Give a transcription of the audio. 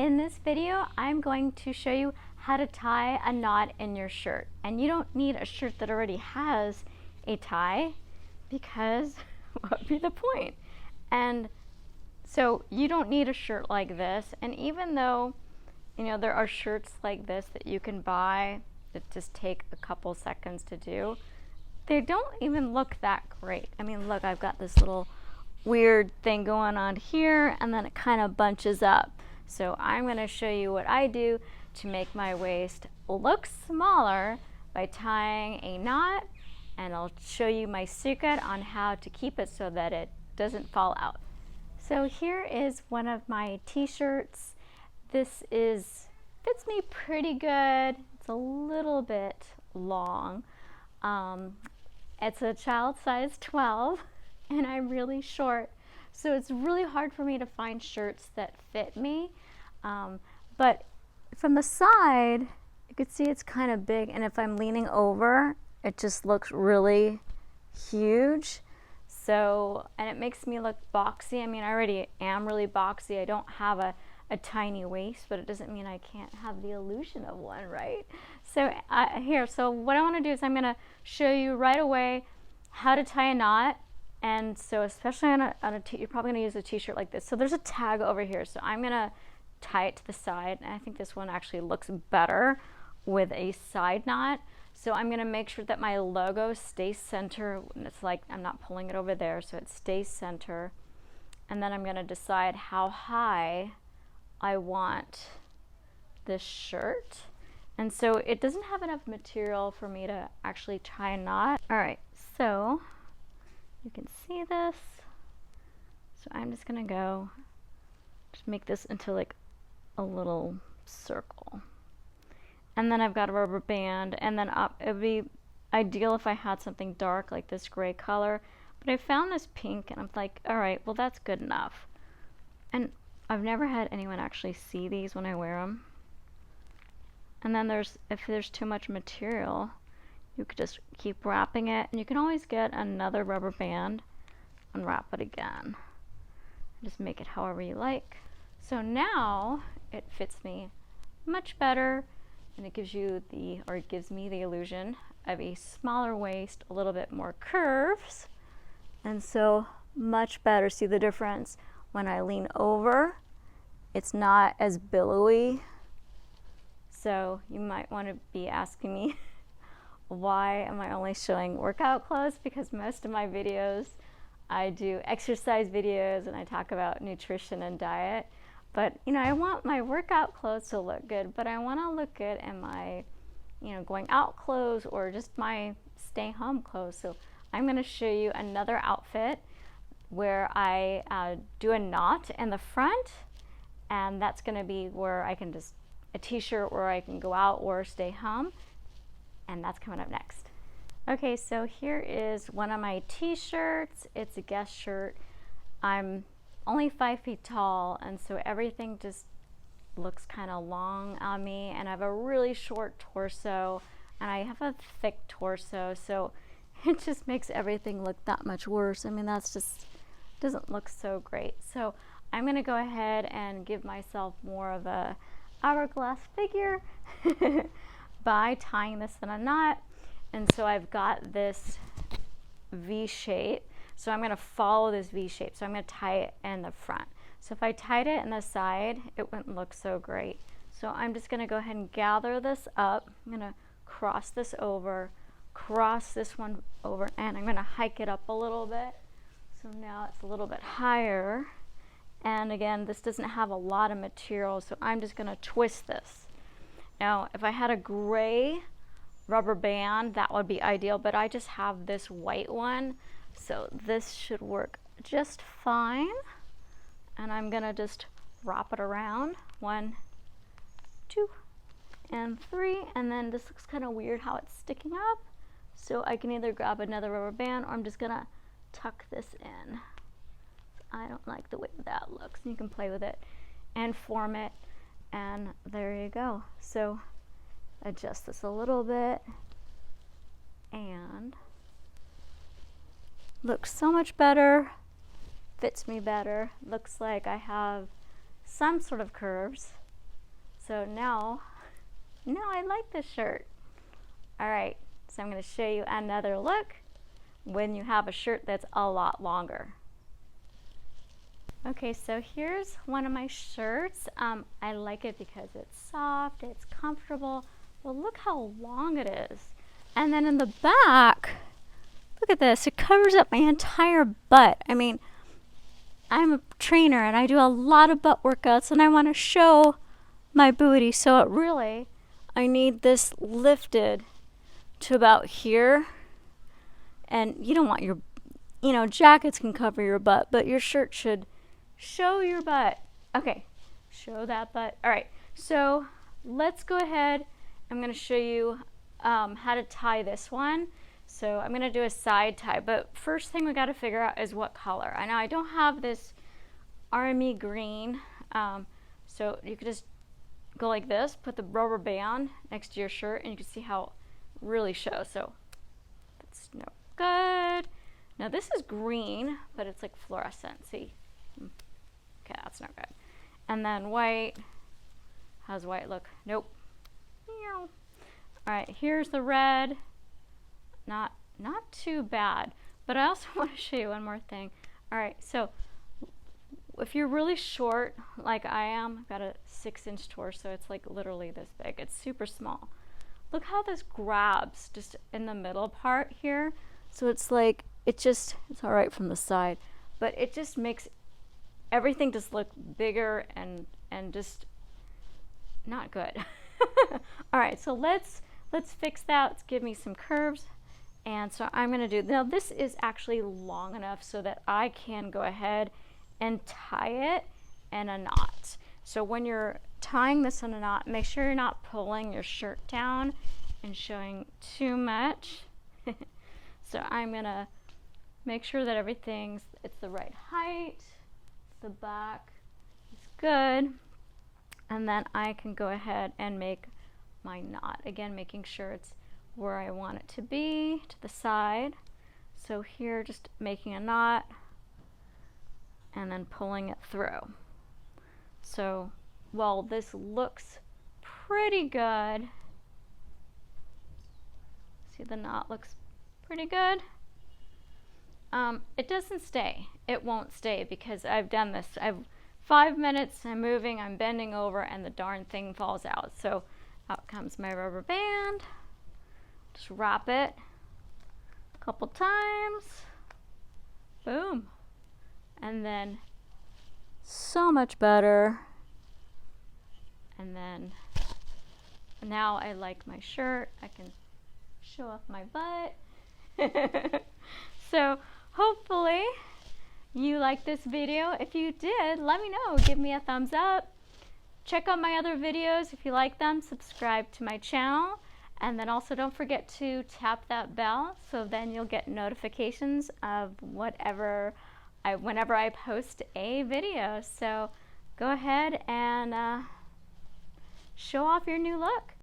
In this video, I'm going to show you how to tie a knot in your shirt. And you don't need a shirt that already has a tie because what would be the point? And so you don't need a shirt like this. And even though, you know, there are shirts like this that you can buy that just take a couple seconds to do, they don't even look that great. I mean, look, I've got this little weird thing going on here, and then it kind of bunches up. So I'm going to show you what I do to make my waist look smaller by tying a knot, and I'll show you my secret on how to keep it so that it doesn't fall out. So here is one of my t-shirts. This fits me pretty good. It's a little bit long. It's a child size 12 and I'm really short, so it's really hard for me to find shirts that fit me. But from the side, you can see it's kind of big, and if I'm leaning over, it just looks really huge. So, and it makes me look boxy. I mean, I already am really boxy. I don't have a tiny waist, but it doesn't mean I can't have the illusion of one, right? So so what I want to do is I'm going to show you right away how to tie a knot. And so especially you're probably going to use a t-shirt like this. So there's a tag over here. So I'm going to tie it to the side. And I think this one actually looks better with a side knot. So I'm going to make sure that my logo stays center. It's like I'm not pulling it over there, so it stays center. And then I'm going to decide how high I want this shirt. And so it doesn't have enough material for me to actually tie a knot. All right, so you can see this. So I'm just gonna just make this into like a little circle. And then I've got a rubber band, and then it would be ideal if I had something dark like this gray color, but I found this pink and I'm like, all right, well that's good enough. And I've never had anyone actually see these when I wear them. And then if there's too much material, you could just keep wrapping it, and you can always get another rubber band and wrap it again. Just make it however you like. So now it fits me much better, and it gives me the illusion of a smaller waist, a little bit more curves, and so much better. See the difference? When I lean over, it's not as billowy. So you might want to be asking me, why am I only showing workout clothes? Because most of my videos, I do exercise videos and I talk about nutrition and diet. But you know, I want my workout clothes to look good, but I want to look good in my, you know, going out clothes or just my stay home clothes. So I'm going to show you another outfit where I do a knot in the front, and that's going to be where I can just a t-shirt where I can go out or stay home, and that's coming up next. Okay, so here is one of my t-shirts. It's a guest shirt. I'm only 5 feet tall, and so everything just looks kind of long on me, and I have a really short torso, and I have a thick torso, so it just makes everything look that much worse. I mean, that's just doesn't look so great. So I'm going to go ahead and give myself more of a hourglass figure by tying this in a knot. And so I've got this V shape, so I'm going to follow this V shape. So I'm going to tie it in the front. So if I tied it in the side, it wouldn't look so great. So I'm just going to go ahead and gather this up. I'm going to cross this over, cross this one over, and I'm going to hike it up a little bit. So now it's a little bit higher. And again, this doesn't have a lot of material, so I'm just going to twist this. Now, if I had a gray rubber band, that would be ideal, but I just have this white one, so this should work just fine. And I'm going to just wrap it around. 1, 2, and 3. And then this looks kind of weird how it's sticking up. So I can either grab another rubber band, or I'm just going to tuck this in. I don't like the way that looks. You can play with it and form it, and there you go. So adjust this a little bit, and looks so much better, fits me better. Looks like I have some sort of curves, so now I like this shirt. All right, so I'm going to show you another look when you have a shirt that's a lot longer. Okay, so here's one of my shirts. I like it because it's soft, it's comfortable, but look how long it is. And then in the back, look at this, it covers up my entire butt. I mean, I'm a trainer and I do a lot of butt workouts and I want to show my booty, so it really, I need this lifted to about here. And you don't want your, jackets can cover your butt, but your shirt should show your butt. Okay, show that butt. All right, so let's go ahead. I'm going to show you how to tie this one. So I'm going to do a side tie, but first thing we got to figure out is what color. I know I don't have this army green, so you could just go like this, put the rubber band next to your shirt, and you can see how it really shows. So that's no good. Now this is green, but it's like fluorescent. See? Okay, that's not good. And then white. How's white look? Nope. All right, here's the red. Not too bad. But I also want to show you one more thing. All right, so if you're really short, like I am, I've got a 6-inch torso. It's like literally this big. It's super small. Look how this grabs just in the middle part here. So it's like, it's all right from the side, but it just makes everything just look bigger and just not good. All right, so let's fix that. Let's give me some curves. And so I'm going to do, now this is actually long enough so that I can go ahead and tie it in a knot. So when you're tying this in a knot, make sure you're not pulling your shirt down and showing too much. So I'm going to make sure that it's the right height. The back is good. And then I can go ahead and make my knot. Again, making sure it's where I want it to be, to the side. So here, just making a knot and then pulling it through. So while this looks pretty good, see the knot looks pretty good. It doesn't stay. It won't stay because I've done this. I've 5 minutes, I'm moving, I'm bending over, and the darn thing falls out. So out comes my rubber band. Just wrap it a couple times. Boom. And then so much better. And then now I like my shirt. I can show off my butt. So hopefully you liked this video. If you did, let me know. Give me a thumbs up. Check out my other videos if you like them. Subscribe to my channel. And then also don't forget to tap that bell so then you'll get notifications of whenever I post a video. So go ahead and show off your new look.